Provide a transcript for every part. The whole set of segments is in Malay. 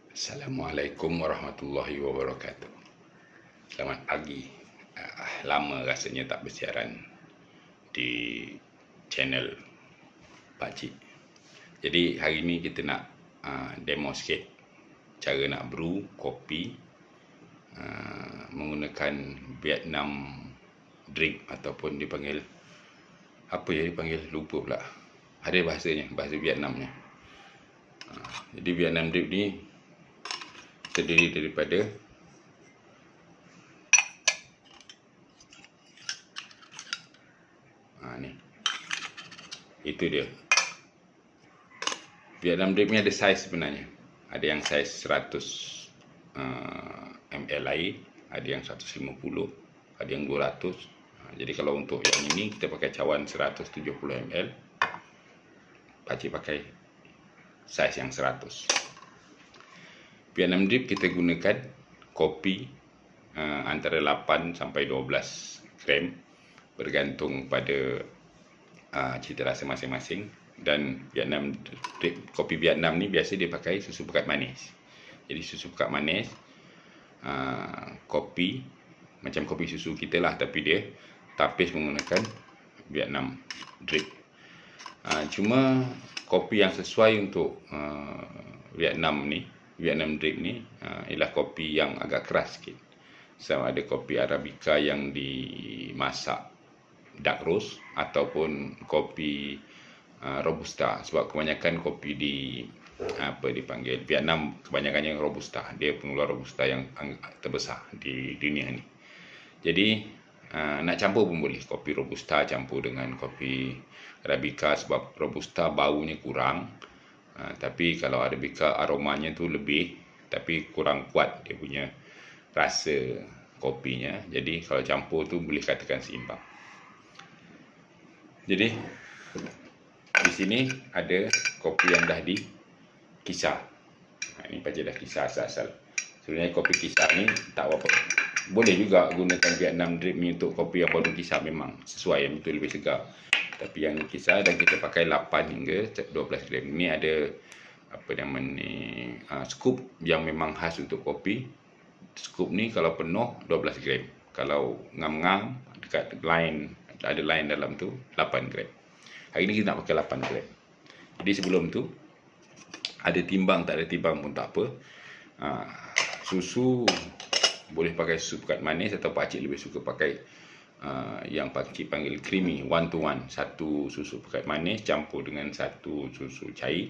Assalamualaikum warahmatullahi wabarakatuh. Selamat pagi. Lama rasanya tak bersiaran di channel Pakcik. Jadi hari ini kita nak demo sikit cara nak brew kopi menggunakan Vietnam drip ataupun dipanggil apa ya, dipanggil lupa pula. Ada bahasanya, bahasa Vietnamnya. Jadi Vietnam drip ni terdiri daripada ni. Itu dia. Vietnam drip ni ada saiz sebenarnya. Ada yang saiz 100 ml air, ada yang 150, ada yang 200. Jadi kalau untuk yang ini kita pakai cawan 170 ml. Pakcik pakai saiz yang 100. Vietnam drip kita gunakan kopi antara 8 sampai 12 gram bergantung pada cita rasa masing-masing. Dan Vietnam drip, kopi Vietnam ni biasa dia pakai susu pekat manis. Jadi susu pekat manis, kopi macam kopi susu kita lah, tapi dia tapis menggunakan Vietnam drip. Cuma kopi yang sesuai untuk Vietnam drip ni ialah kopi yang agak keras sikit. Sama ada kopi Arabica yang dimasak dark roast ataupun kopi Robusta. Sebab kebanyakan kopi di dipanggil Vietnam kebanyakan yang Robusta. Dia pengeluar Robusta yang terbesar di dunia ni. Jadi nak campur pun boleh. Kopi Robusta campur dengan kopi Arabica, sebab Robusta baunya kurang. Tapi kalau Arabica aromanya tu lebih, tapi kurang kuat dia punya rasa kopinya. Jadi kalau campur tu boleh katakan seimbang. Jadi di sini ada kopi yang dah dikisar. Ini pakcik dah kisar asal-asal. Sebenarnya kopi kisar ni tak apa. Boleh juga gunakan Vietnam drip ni untuk kopi yang baru kisar, memang sesuai, yang betul lebih segar. Tapi yang kisar, dan kita pakai 8 hingga 12 gram. Ini ada apa nama ni, scoop yang memang khas untuk kopi. Scoop ni kalau penuh 12 gram. Kalau ngam-ngam dekat line, ada line dalam tu 8 gram. Hari ni kita nak pakai 8 gram. Jadi sebelum tu ada timbang, tak ada timbang pun tak apa. Susu boleh pakai susu pekat manis, atau pakcik lebih suka pakai yang pakcik panggil creamy, 1 to 1. Satu susu pekat manis campur dengan satu susu cair.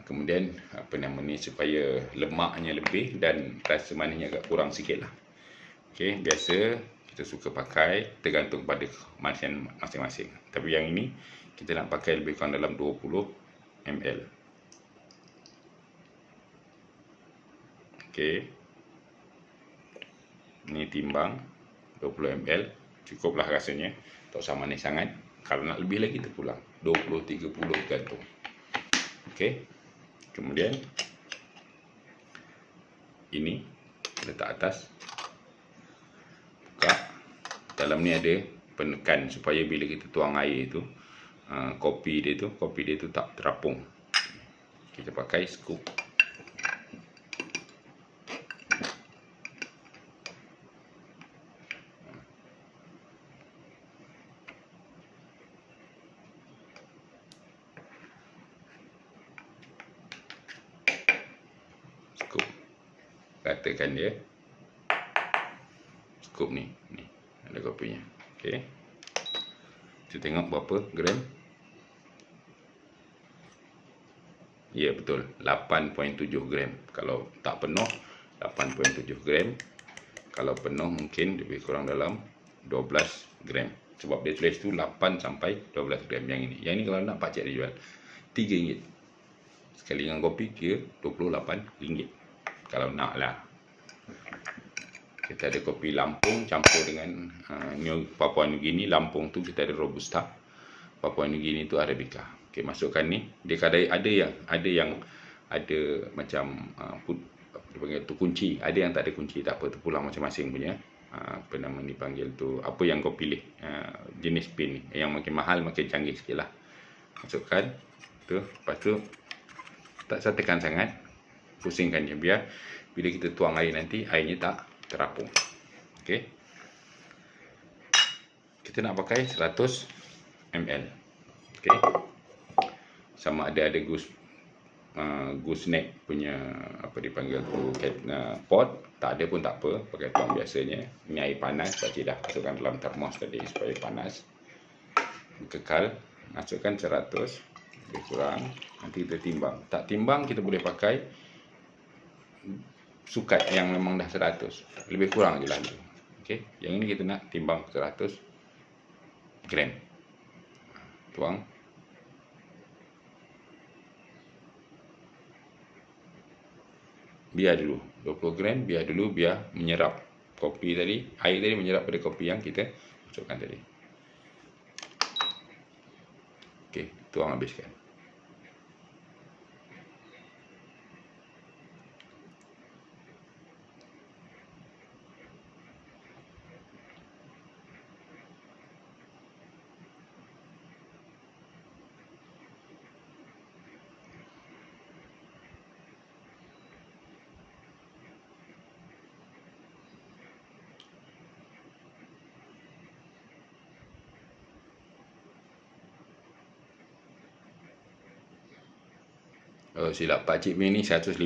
Kemudian apa nama ni, supaya lemaknya lebih dan rasa manisnya agak kurang sikit lah. Okey, biasa kita suka pakai tergantung pada kemanisan masing-masing. Tapi yang ini kita nak pakai lebih kurang dalam 20 ml. Okey. Ini timbang 20 ml. Cukuplah rasanya. Tak usah manis sangat. Kalau nak lebih lagi terpulang. 20, 30 gantung. Okey. Kemudian ini letak atas. Buka. Dalam ni ada penekan supaya bila kita tuang air tu, kopi dia tu tak terapung. Kita pakai scoop. Scoop. Ratakan dia. Scoop ni ada kopinya. Okey. Kita tengok berapa gram. Ya, betul, 8.7 gram. Kalau tak penuh 8.7 gram. Kalau penuh mungkin lebih kurang dalam 12 gram. Sebab dia tulis tu 8 sampai 12 gram yang ini. Yang ini kalau nak pakcik dia jual RM3. Sekali dengan kopi kira RM28. Kalau nak lah. Kita ada kopi Lampung campur dengan Papua New Guinea. Lampung tu kita ada Robusta. Papua New Guinea tu Arabica. Okey, masukkan ni. Dia ada yang ada macam dipanggil tu kunci. Ada yang tak ada kunci, tak apa, terpulang masing-masing punya. Apa nama dipanggil tu, apa yang kau pilih, jenis pin ni. Yang makin mahal makin canggih sikit lah. Masukkan tu. Lepas tu tak tekan sangat. pusingkan je biar bila kita tuang air nanti airnya tak terapung. Okey. Kita nak pakai 100 ml. Okey. Sama ada gooseneck punya apa dipanggil tu pot, tak ada pun tak apa, pakai tuang biasanya. Ini air panas, tadi dah masukkan dalam termos tadi supaya panas. Kekal, masukkan 100, lebih kurang, nanti kita timbang. Tak timbang kita boleh pakai sukat yang memang dah 100, lebih kurang je lah tu. Okey, yang ini kita nak timbang 100 gram. Tuang. Biar dulu 20 gram, biar dulu biar menyerap kopi tadi, air tadi menyerap pada kopi yang kita masukkan tadi. Okey, tuang habiskan. Kalau silap pakcik punya ni 150.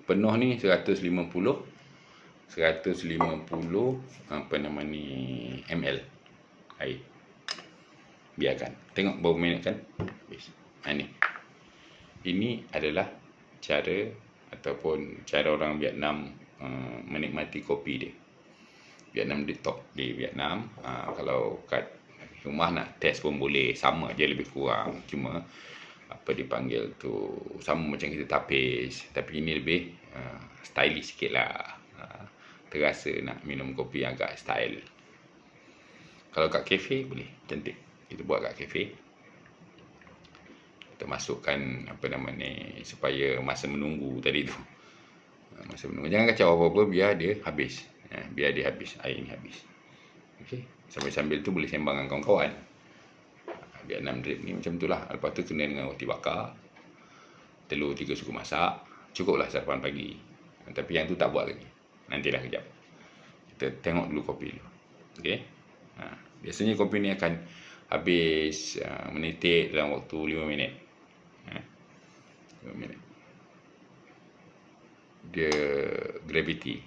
Penuh ni 150 apa nama ni ml air. Biarkan. Tengok berapa minit kan? Habis. Ini adalah cara ataupun cara orang Vietnam menikmati kopi dia. Vietnam detox di Vietnam. Kalau kat rumah nak test pun boleh, sama je lebih kurang. Cuma apa dipanggil tu sama macam kita tapis, tapi ini lebih stylish sikit lah. Terasa nak minum kopi yang agak style. Kalau kat kafe boleh, cantik. Kita buat kat kafe. Kita masukkan apa nama ni supaya masa menunggu tadi tu. Masa menunggu jangan kacau apa-apa biar dia habis. Biar dia habis, air ni habis. Okey, sambil-sambil tu boleh sembang dengan kawan-kawan. Vietnam drip ni macam tu lah. Lepas tu kena dengan roti bakar, telur 3 suku masak. Cukuplah sarapan pagi. Tapi yang tu tak buat lagi. Nantilah kejap. Kita tengok dulu kopi dulu. Okey. Biasanya kopi ni akan habis menitik dalam waktu 5 minit. 5 minit. Dia gravity.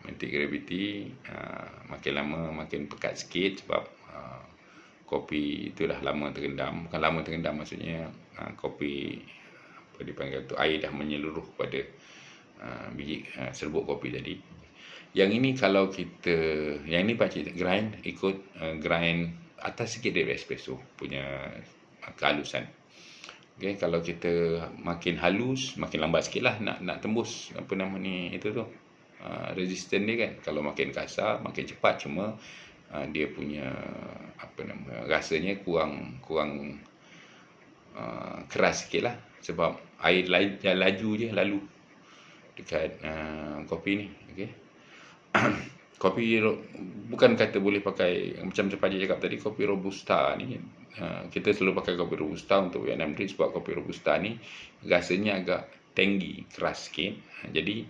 Menitik gravity. Makin lama makin pekat sikit sebab kopi itu dah lama terendam. Bukan lama terendam, maksudnya kopi apa dipanggil tu, air dah menyeluruh pada biji serbuk kopi tadi. Yang ini kalau kita, yang ini pakcik grind, ikut grind atas sikit dari espresso punya kehalusan. Okay, kalau kita makin halus, makin lambat sikit lah nak tembus apa nama ni itu tu resisten dia kan. Kalau makin kasar, makin cepat, cuma dia punya apa nama rasanya kurang keras sikit lah, sebab air laju je lalu dekat kopi ni. Okey. Kopi bukan kata boleh pakai macam Pakcik cakap tadi, kopi robusta ni kita selalu pakai kopi robusta untuk Vietnam drip sebab kopi robusta ni rasanya agak tangy, keras sikit. Jadi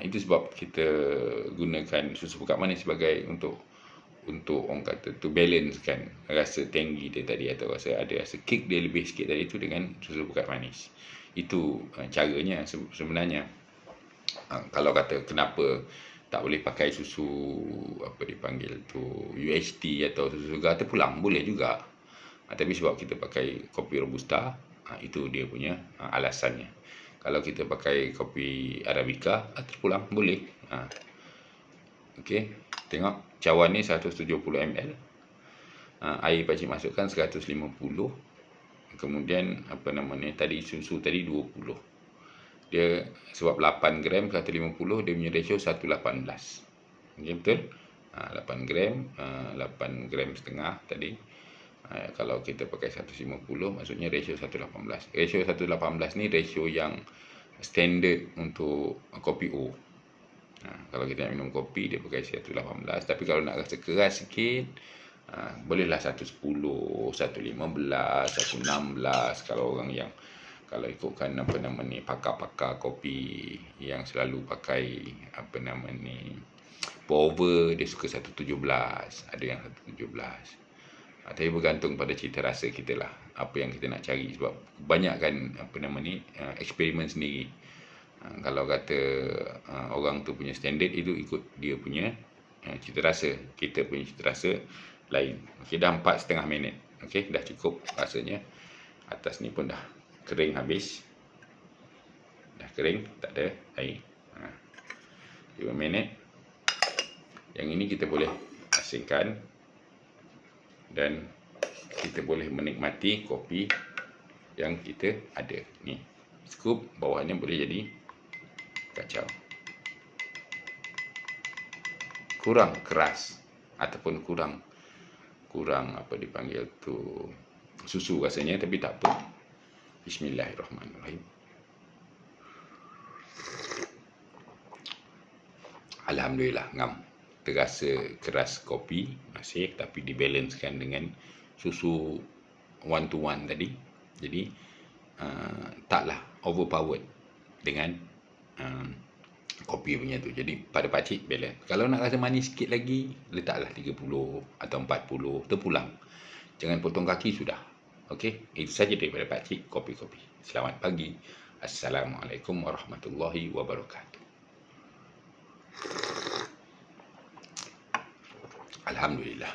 itu sebab kita gunakan susu pekat manis sebagai untuk orang kata tu balance kan rasa tinggi dia tadi, atau rasa kick dia lebih sikit tadi tu dengan susu pekat manis. Itu caranya sebenarnya. Kalau kata kenapa tak boleh pakai susu apa dipanggil tu UHT atau susu segar terpulang, boleh juga. Tapi sebab kita pakai kopi robusta, itu dia punya alasannya. Kalau kita pakai kopi arabica terpulang, boleh. Okey, tengok cawan ni 170 ml. Air pakcik masukkan 150. Kemudian apa nama ni tadi, susu tadi 20. Dia sebab 8 gram 150, dia punya ratio 1:18. Okey, betul? 8 gram 8 gram setengah tadi. Kalau kita pakai 150, maksudnya ratio 1:18. Ratio 1:18 ni ratio yang standard untuk kopi O. Kalau kita nak minum kopi, dia pakai 1:18. Tapi kalau nak rasa keras sikit, bolehlah 1:10, 1:15, 1:16. Kalau orang yang Kalau ikutkan pakar-pakar kopi yang selalu pakai pour over, dia suka 117, ada yang 117. Tapi bergantung pada cita rasa kita lah, apa yang kita nak cari. Sebab banyak kan eksperimen sendiri. Kalau kata orang tu punya standard, itu ikut dia punya cita rasa. Kita punya cita rasa lain. Okey, dah 4,5 minit. Okey, dah cukup rasanya. Atas ni pun dah kering habis. Dah kering, tak ada air. 5 minit. Yang ini kita boleh asingkan. Dan kita boleh menikmati kopi yang kita ada. Ni, scoop bawahnya boleh jadi kacau. Kurang keras ataupun kurang apa dipanggil tu, susu rasanya, tapi tak apa. Bismillahirrahmanirrahim. Alhamdulillah, ngam. Terasa keras kopi masih, tapi dibalancekan dengan susu 1 to 1 tadi. Jadi taklah overpowered dengan kopi punya tu. Jadi pada pakcik balance. Kalau nak rasa manis sikit lagi, letaklah 30 atau 40, terpulang. Jangan potong kaki, sudah. Okey, itu saja daripada pakcik kopi-kopi. Selamat pagi. Assalamualaikum warahmatullahi wabarakatuh. Alhamdulillah.